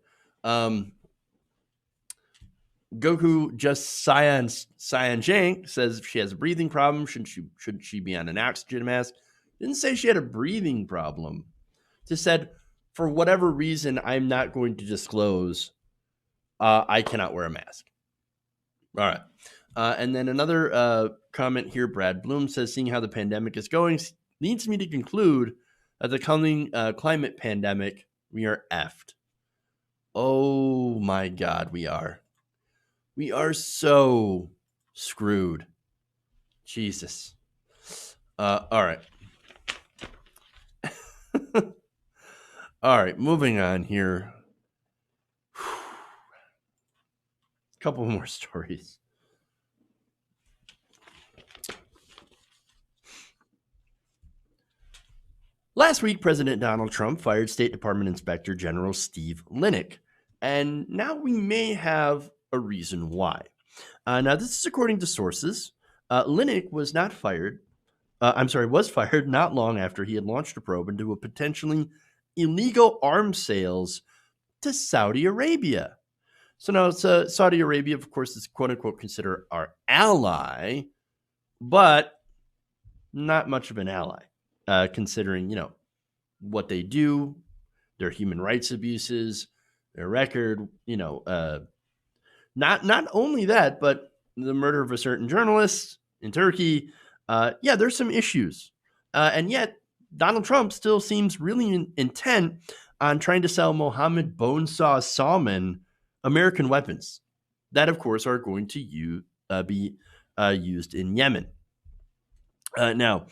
Goku just Cyan Zhang says she has a breathing problem. Should she be on an oxygen mask? Didn't say she had a breathing problem. Just said, for whatever reason, I'm not going to disclose. I cannot wear a mask. All right. And then another comment here, Brad Bloom says, seeing how the pandemic is going leads me to conclude that the coming climate pandemic, we are effed. Oh my God, we are. We are so screwed. Jesus. All right. All right, moving on here. A couple more stories. Last week, President Donald Trump fired State Department Inspector General Steve Linick, and now we may have a reason why. Now, this is according to sources. Linick was fired not long after he had launched a probe into a potentially illegal arms sales to Saudi Arabia. So now Saudi Arabia, of course, is quote unquote considered our ally, but not much of an ally. Considering, what they do, their human rights abuses, their record, not only that, but the murder of a certain journalist in Turkey, yeah, there's some issues. And yet, Donald Trump still seems really intent on trying to sell Mohammed Bonesaw Salman American weapons that, of course, are going to be used in Yemen. Now,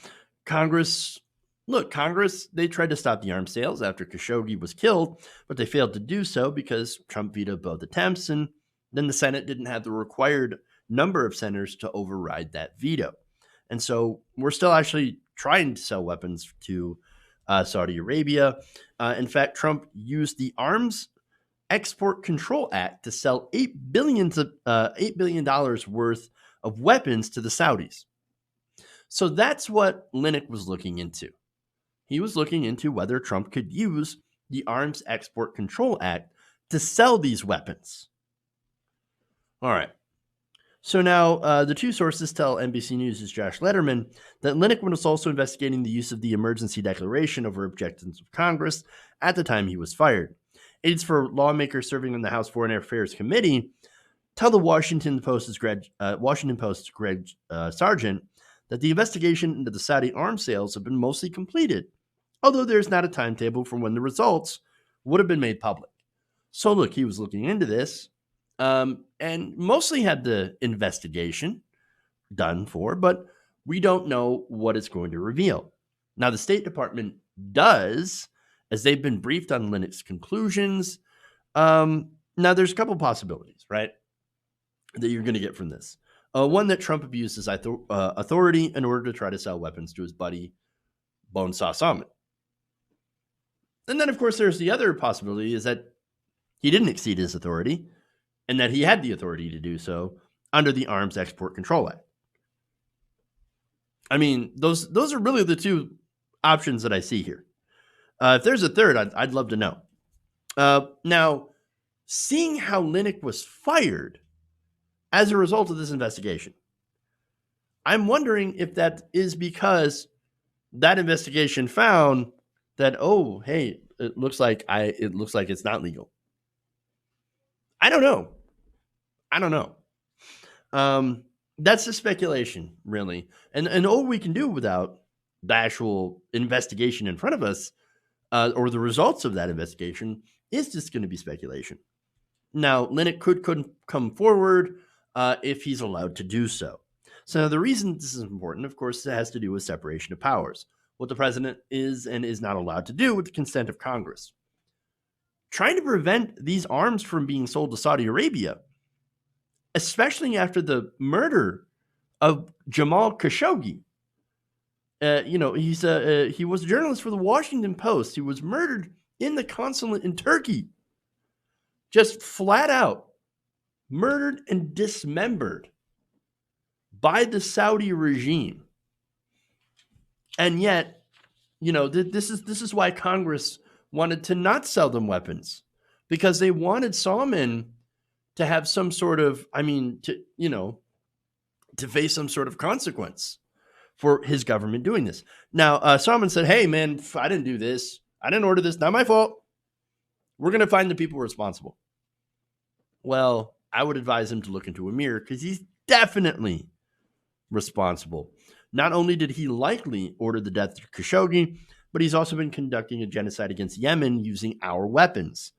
Congress, they tried to stop the arms sales after Khashoggi was killed, but they failed to do so because Trump vetoed both attempts, and then the Senate didn't have the required number of senators to override that veto. And so we're still actually trying to sell weapons to Saudi Arabia. In fact, Trump used the Arms Export Control Act to sell $8 billion worth of weapons to the Saudis. So that's what Linick was looking into. He was looking into whether Trump could use the Arms Export Control Act to sell these weapons. All right. So now the two sources tell NBC News' Josh Letterman that Linick was also investigating the use of the emergency declaration over objections of Congress at the time he was fired. Aides for lawmakers serving on the House Foreign Affairs Committee tell the Washington Post's Greg Sargent that the investigation into the Saudi arms sales have been mostly completed, although there's not a timetable for when the results would have been made public. So look, he was looking into this and mostly had the investigation done for, but we don't know what it's going to reveal. Now, the State Department does, as they've been briefed on Linick's conclusions. Now, there's a couple possibilities, right, that you're going to get from this. One, that Trump abused his authority in order to try to sell weapons to his buddy, Bonesaw Salman. And then, of course, there's the other possibility is that he didn't exceed his authority and that he had the authority to do so under the Arms Export Control Act. I mean, those are really the two options that I see here. If there's a third, I'd love to know. Now, seeing how Linick was fired as a result of this investigation, I'm wondering if that is because that investigation found that, oh, hey, it looks like it's not legal. I don't know. That's the speculation, really. And all we can do without the actual investigation in front of us or the results of that investigation is just going to be speculation. Now, Linick could come forward if he's allowed to do so. So the reason this is important, of course, it has to do with separation of powers, what the president is and is not allowed to do with the consent of Congress. Trying to prevent these arms from being sold to Saudi Arabia, especially after the murder of Jamal Khashoggi. He was a journalist for the Washington Post. He was murdered in the consulate in Turkey. Just flat out murdered and dismembered by the Saudi regime. And yet, this is why Congress wanted to not sell them weapons, because they wanted Salman to have some sort of, to face some sort of consequence for his government doing this. Now, Salman said, hey, man, I didn't do this. I didn't order this. Not my fault. We're going to find the people responsible. Well, I would advise him to look into a mirror because he's definitely responsible. Not only did he likely order the death of Khashoggi, but he's also been conducting a genocide against Yemen using our weapons.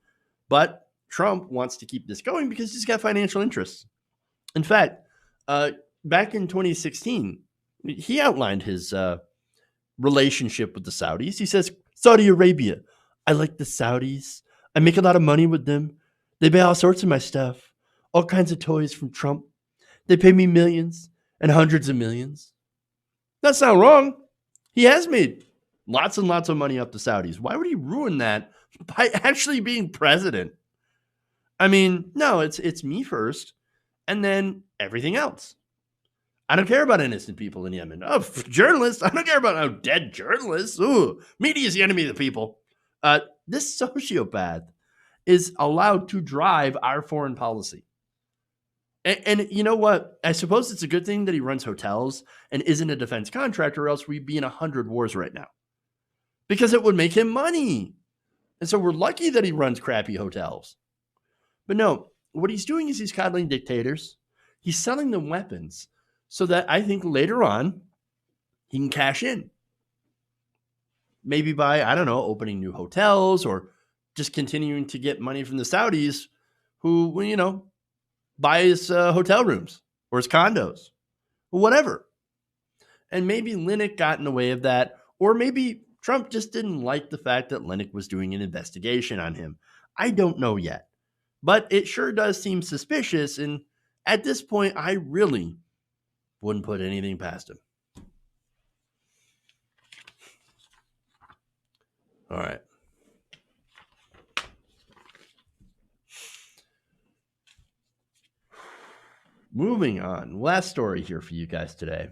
But Trump wants to keep this going because he's got financial interests. In fact, back in 2016, he outlined his relationship with the Saudis. He says, Saudi Arabia, I like the Saudis. I make a lot of money with them. They buy all sorts of my stuff, all kinds of toys from Trump. They pay me millions and hundreds of millions. That's not wrong. He has made lots and lots of money off the Saudis. Why would he ruin that by actually being president? I mean, no, it's me first, and then everything else. I don't care about innocent people in Yemen. Oh, journalists. I don't care about dead journalists. Ooh, media is the enemy of the people. This sociopath is allowed to drive our foreign policy. And you know what? I suppose it's a good thing that he runs hotels and isn't a defense contractor, or else we'd be in 100 wars right now. Because it would make him money. And so we're lucky that he runs crappy hotels. But no, what he's doing is he's coddling dictators. He's selling them weapons so that I think later on he can cash in. Maybe by, I don't know, opening new hotels or just continuing to get money from the Saudis who, you know, buy his hotel rooms or his condos or whatever. And maybe Lennox got in the way of that, or maybe Trump just didn't like the fact that Lennox was doing an investigation on him. I don't know yet, but it sure does seem suspicious. And at this point, I really wouldn't put anything past him. All right. Moving on. Last story here for you guys today.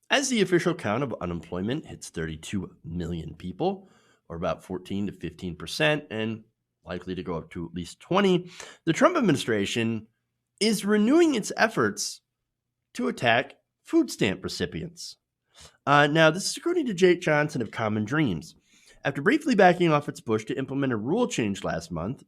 As the official count of unemployment hits 32 million people, or about 14 to 15%, and likely to go up to at least 20, the Trump administration is renewing its efforts to attack food stamp recipients. Now, this is according to Jake Johnson of Common Dreams. After briefly backing off its push to implement a rule change last month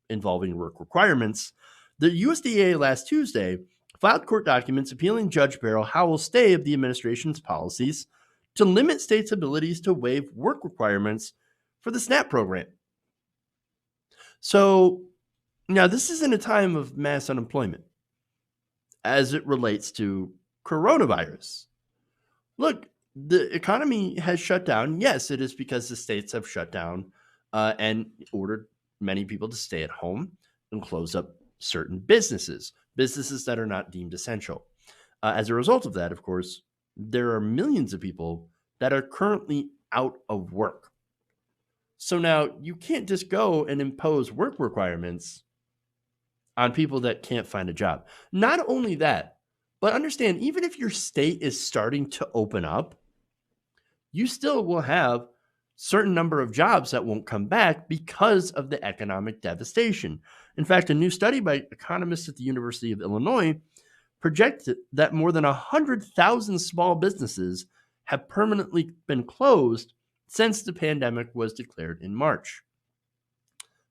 involving work requirements, the USDA last Tuesday filed court documents appealing Judge Beryl Howell's stay of the administration's policies to limit states' abilities to waive work requirements for the SNAP program. So, now this is in a time of mass unemployment as it relates to coronavirus. Look, the economy has shut down. Yes, it is because the states have shut down and ordered many people to stay at home and close up certain businesses that are not deemed essential. As a result of that, of course, there are millions of people that are currently out of work. So now you can't just go and impose work requirements on people that can't find a job. Not only that, but understand, even if your state is starting to open up, you still will have certain number of jobs that won't come back because of the economic devastation. In fact, a new study by economists at the University of Illinois projected that more than 100,000 small businesses have permanently been closed since the pandemic was declared in March.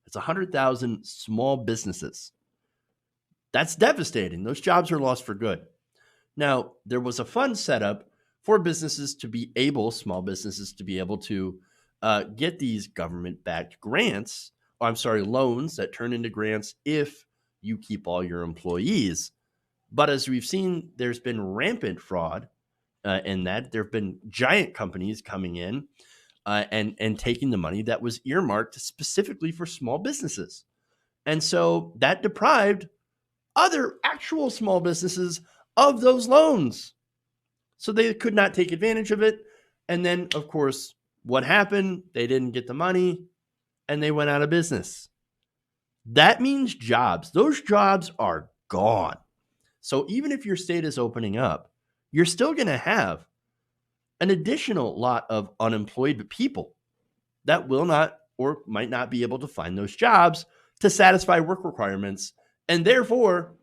It's 100,000 small businesses. That's devastating. Those jobs are lost for good. Now, there was a fund set up for businesses to be able, small businesses to be able to get these government-backed grants, loans that turn into grants if you keep all your employees. But as we've seen, there's been rampant fraud in that. There have been giant companies coming in and taking the money that was earmarked specifically for small businesses. And so that deprived other actual small businesses of those loans. So they could not take advantage of it. And then, of course, what happened? They didn't get the money and they went out of business. That means jobs. Those jobs are gone. So even if your state is opening up, you're still going to have an additional lot of unemployed people that will not or might not be able to find those jobs to satisfy work requirements and therefore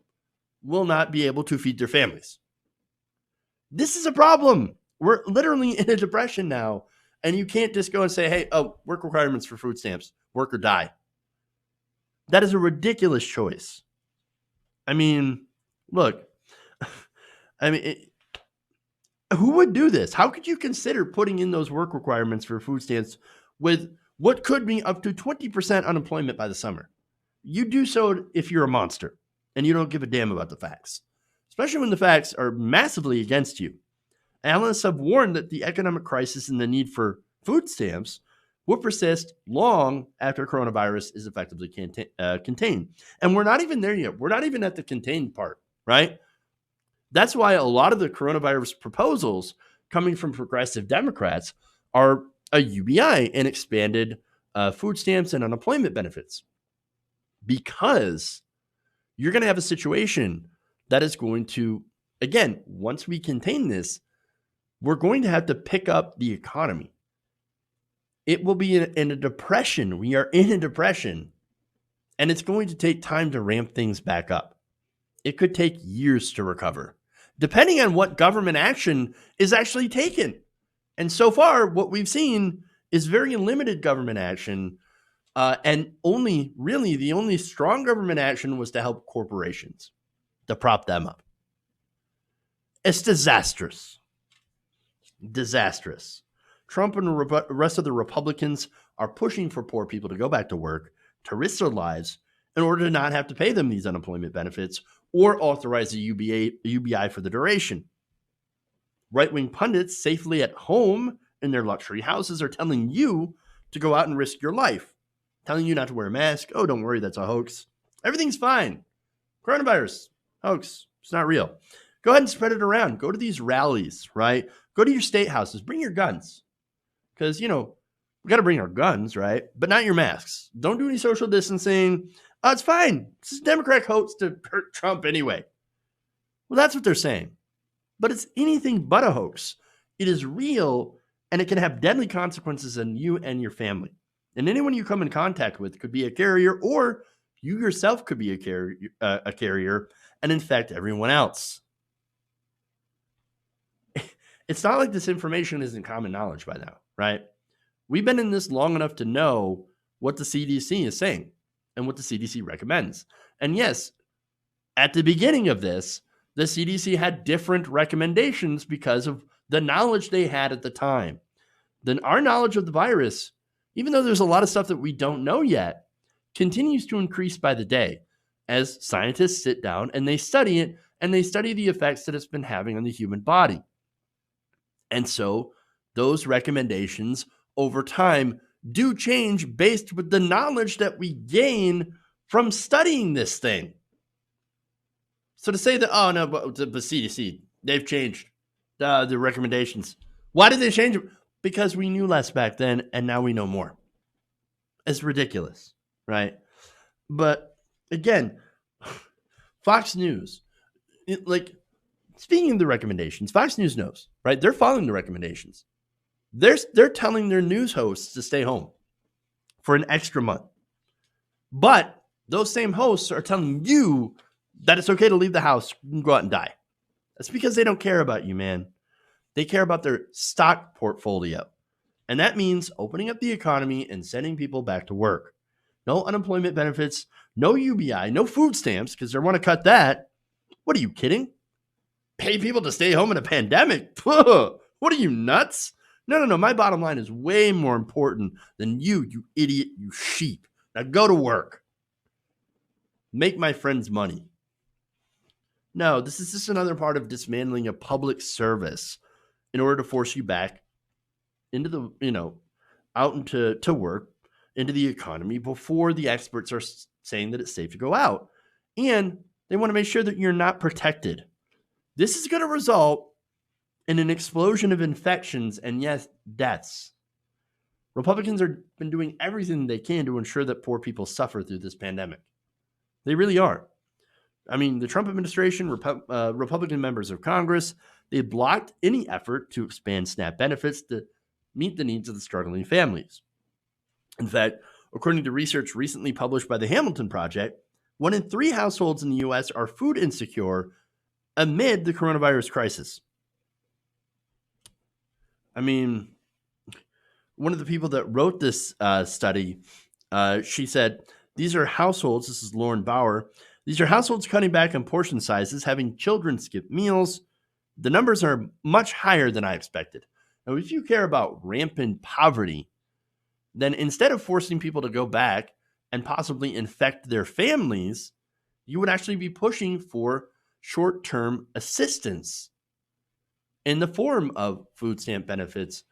will not be able to feed their families. This is a problem. We're literally in a depression now, and you can't just go and say, hey, work requirements for food stamps, work or die. That is a ridiculous choice. I mean, look, who would do this? How could you consider putting in those work requirements for food stamps with what could be up to 20% unemployment by the summer? You do so if you're a monster and you don't give a damn about the facts, especially when the facts are massively against you. Analysts have warned that the economic crisis and the need for food stamps will persist long after coronavirus is effectively contained. And we're not even there yet. We're not even at the contained part, right? That's why a lot of the coronavirus proposals coming from progressive Democrats are a UBI and expanded food stamps and unemployment benefits. Because you're going to have a situation that is going to, again, once we contain this, we're going to have to pick up the economy. It will be in a depression. We are in a depression, and it's going to take time to ramp things back up. It could take years to recover, depending on what government action is actually taken. And so far, what we've seen is very limited government action. And the only strong government action was to help corporations, to prop them up. It's disastrous. Disastrous. Trump and the rest of the Republicans are pushing for poor people to go back to work, to risk their lives in order to not have to pay them these unemployment benefits or authorize a UBI for the duration. Right-wing pundits safely at home in their luxury houses are telling you to go out and risk your life, telling you not to wear a mask. Oh, don't worry, that's a hoax. Everything's fine. Coronavirus, hoax. It's not real. Go ahead and spread it around. Go to these rallies, right? Go to your state houses. Bring your guns. Because, we got to bring our guns, right? But not your masks. Don't do any social distancing. Oh, it's fine. This is a Democrat hoax to hurt Trump anyway. Well, that's what they're saying. But it's anything but a hoax. It is real, and it can have deadly consequences on you and your family. And anyone you come in contact with could be a carrier, or you yourself could be a carrier and infect everyone else. It's not like this information isn't common knowledge by now, right? We've been in this long enough to know what the CDC is saying and what the CDC recommends. And yes, at the beginning of this, the CDC had different recommendations because of the knowledge they had at the time. Then our knowledge of the virus, even though there's a lot of stuff that we don't know yet, continues to increase by the day as scientists sit down and they study it, and they study the effects that it's been having on the human body. And so those recommendations over time do change based with the knowledge that we gain from studying this thing. So to say that, oh no, but the CDC, they've changed the recommendations. Why did they change them? Because we knew less back then, and now we know more. It's ridiculous, right? But again, Fox News, speaking of the recommendations, Fox News knows, right? They're following the recommendations. They're telling their news hosts to stay home for an extra month. But those same hosts are telling you that it's okay to leave the house and go out and die. That's because they don't care about you, man. They care about their stock portfolio. And that means opening up the economy and sending people back to work. No unemployment benefits, no UBI, no food stamps, because they want to cut that. What are you kidding? Pay people to stay home in a pandemic? What are you, nuts? No. My bottom line is way more important than you idiot, you sheep. Now go to work. Make my friends money. No, this is just another part of dismantling a public service in order to force you back into the, out into work, into the economy before the experts are saying that it's safe to go out. And they want to make sure that you're not protected. This is going to result in an explosion of infections and, yes, deaths. Republicans have been doing everything they can to ensure that poor people suffer through this pandemic. They really are. I mean, the Trump administration, Republican members of Congress, they blocked any effort to expand SNAP benefits to meet the needs of the struggling families. In fact, according to research recently published by the Hamilton Project, 1 in 3 households in the U.S. are food insecure amid the coronavirus crisis. I mean, one of the people that wrote this study, she said, these are households, this is Lauren Barr, these are households cutting back on portion sizes, having children skip meals. The numbers are much higher than I expected. Now, if you care about rampant poverty, then instead of forcing people to go back and possibly infect their families, you would actually be pushing for short-term assistance in the form of food stamp benefits,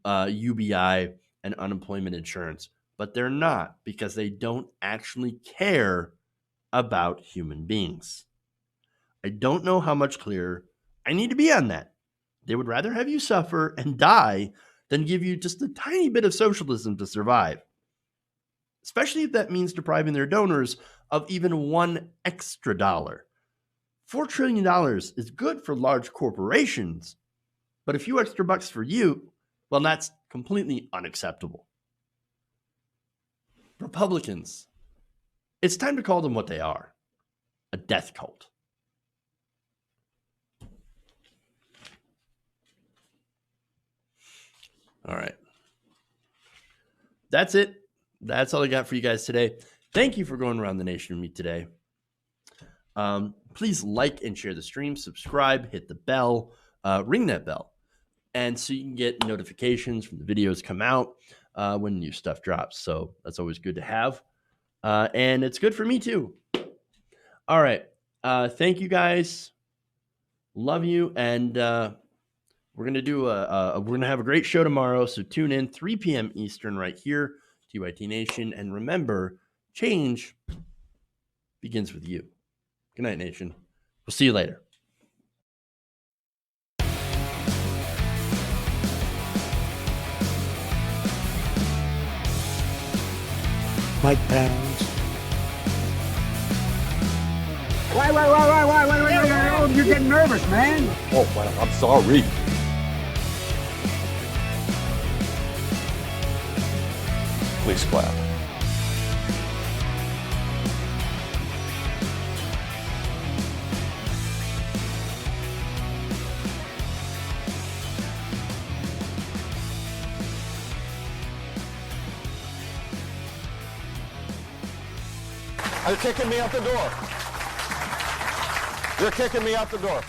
UBI, and unemployment insurance. But they're not, because they don't actually care about human beings. I don't know how much clearer I need to be on that. They would rather have you suffer and die than give you just a tiny bit of socialism to survive. Especially if that means depriving their donors of even $1 extra. $4 trillion is good for large corporations, but a few extra bucks for you, well, that's completely unacceptable. Republicans, it's time to call them what they are, a death cult. All right. That's it. That's all I got for you guys today. Thank you for going around the nation with me today. Please like and share the stream, subscribe, hit the bell, ring that bell. And so you can get notifications from the videos come out when new stuff drops. So that's always good to have. And it's good for me too. All right. Thank you guys. Love you. And we're going to do we're going to have a great show tomorrow. So tune in 3 p.m. Eastern right here, TYT Nation. And remember, change begins with you. Good night, Nation. We'll see you later. Mike Pounds. Wait, you're getting nervous, man. Oh, well, I'm sorry. Please clap. They're kicking me out the door. They're kicking me out the door.